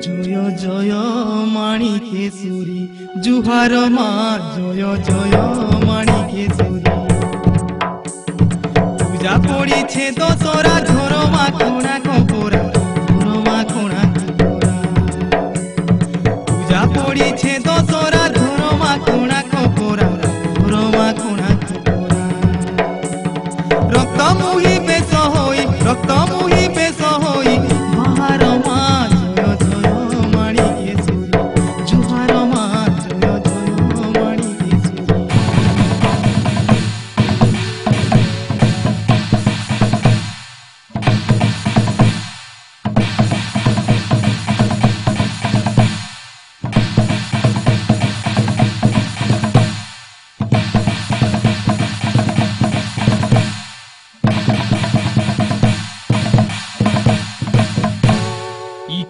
জয় জয় মাণিকেশ্বরী জুহার মা জয় জয় মাণিকেশ্বরী পূজা পড়িছে দশরা ঝর মা কোনা কপরা ঝর মা কোনা কপরা পূজা পড়িছে দশরা ঝর মা কোনা কপরা ঝর মা কোনা কপরা রক্ত মুহি বেশ হই রক্ত মুহি বেশ হই বাহার মা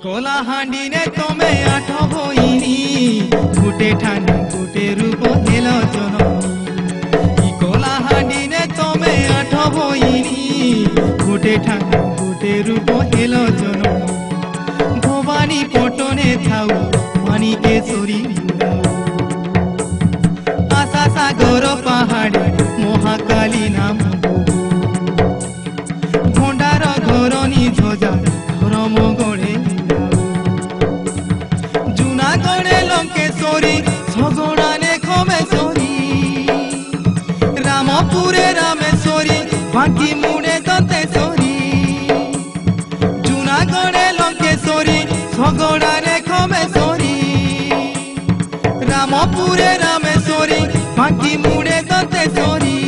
कोला हांडी ने तमे आठ भईनी गुटे ठानी गुटे रूप हेल जननी कोला हांडी ने तमे आठ भईनी गुटे ठानी गुटे रूप हेल जननी भवानी पटने थाउ माणिकेश्वरी आशा सागर पहाड़ी महाकाली नाम भंडार घरनी ध्वजा धर्म गढ़े जूनागढ़े लंकेश्वरी सगुणाने खमेश्वरी रामपुरे रामेश्वरी बांकी मुड़े दंतेश्वरी जूनागढ़े लंकेश्वरी सगुणाने खमेश्वरी रामपुरे रामेश्वरी बांकी मुड़े दंतेश्वरी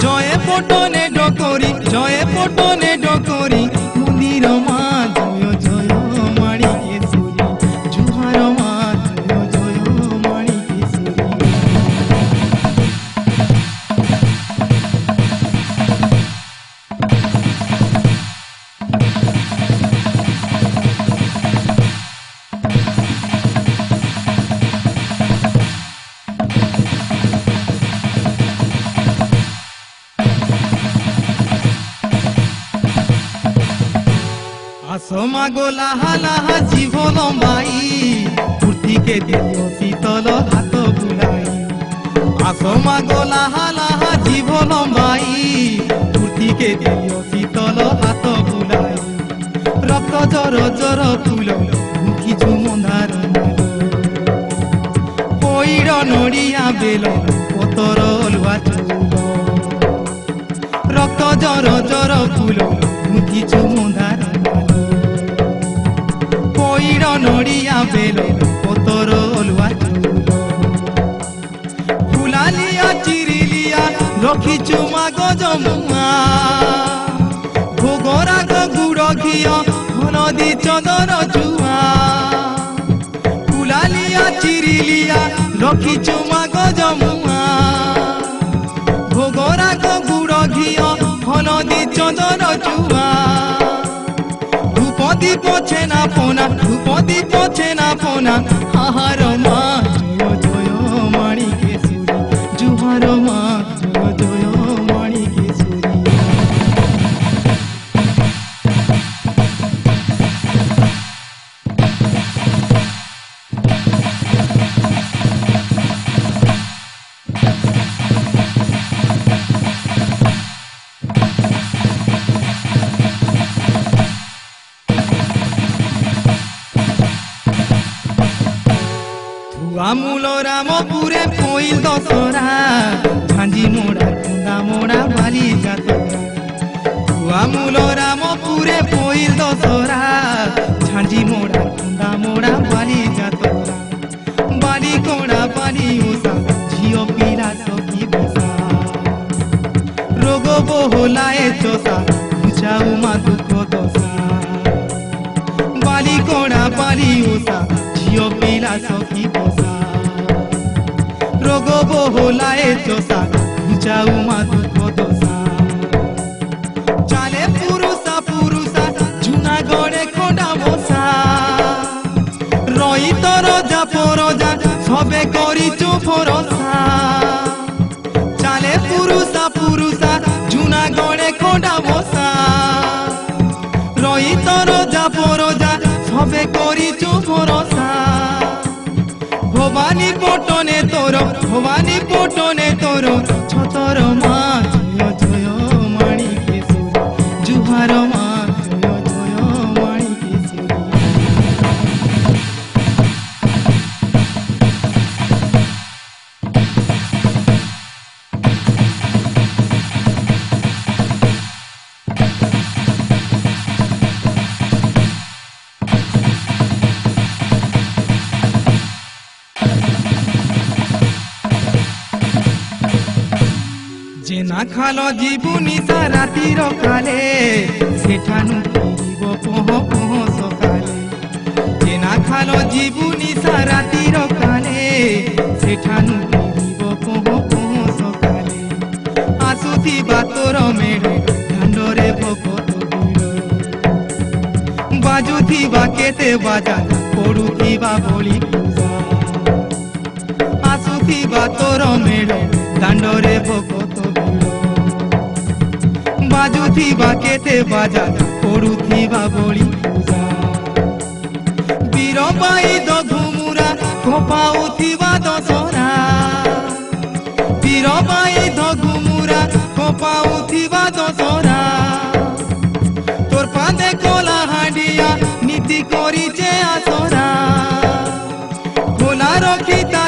जय पटने डोकरी जय पटने डोकरी मंदिर मा जय जय माणिकेश्वरी जुहार मा जय जय माणिकेश्वरी आसमा गोला लाहा जीव लंबाई मूर्ति के दियो शीतल हाथ बुलाई आसमा गोला लाहा जीव लंबाई मूर्ति के दियो शीतल हाथ बुलाई रक्त जर जर फूल मुखिछु मंदार पईर नड़िया बेल पतर अलुआ चूल रक्त जर जर फूल मुखिछु मंदार पईर नड़िया बेल पतर अलुआ फुलालिया चिरिलिया रखिचु मा गजमुआ भोगराग गुड़ घी हलदी चंदन जुआ फुलालिया चिरिलिया रखिचु मा गजमुआ भोगराग गुड़ घी हलदी चंदन जुआ दीप छेना पोना धूप दीप छेना पोना आहार मा जय जय माणिकेश्वरी जुहार मा जय जय माणिकेश्वरी मूल रामपुरे पईल दशरा झांझी मोड़ा कुंदा मोड़ा बाली जातरा मूल रामपुरे पईल दशरा झांझी मोड़ा कुंदा मोड़ा बाली जातरा बाली कोड़ा बाली ओसा झियो पीला सखी बसा रोग बोहलाए चोसा बुझाऊ मा दुख दशा बाली कोड़ा बाली ओसा झियो पीला सखी बसा रोग बोहलाए चोसा बुझाऊ मा दुख दशा चाले पुरुषा पुरुषा जूनागढ़े खोडा बसा रही तो रजा परजा सबे करिचु भरोसा चाले पुरुषा पुरुषा जूनागढ़े खोडा बसा रही तो रजा परजा সবে করিছু ভরসা ভবানী পটনে তোর ছতর মা জয় জয় মাণিকেশ্বরী জুহার মা জয় জয় মাণিকেশ্বরী। যে না খালো জীবু নিশা রাতির কালে সেঠানু ফিরিব পহ পহ সকালে যে না খালো জীবু নিশা রাতির কালে সেঠানু ফিরিব পহ পহ সকালে আসুথিবা তোর মেঢ় দাণ্ডরে ভকত ভিড় বাজুথিবা কেতে বাজা পড়ুথিবা বলি পূজা আসুথিবা তোর মেঢ় দাণ্ডরে ভকত বাজুথিবা কেতে বাজা পড়ুথিবা বলি পূজা বীরবাই ঘুমুরা খোপাউথিবা দশরা বীরবাই ঘুমুরা খোপাউথিবা দশরা তোর পাদে কলা হাঁডিয়া নীতি করিছে আসরা খোলা রখিতা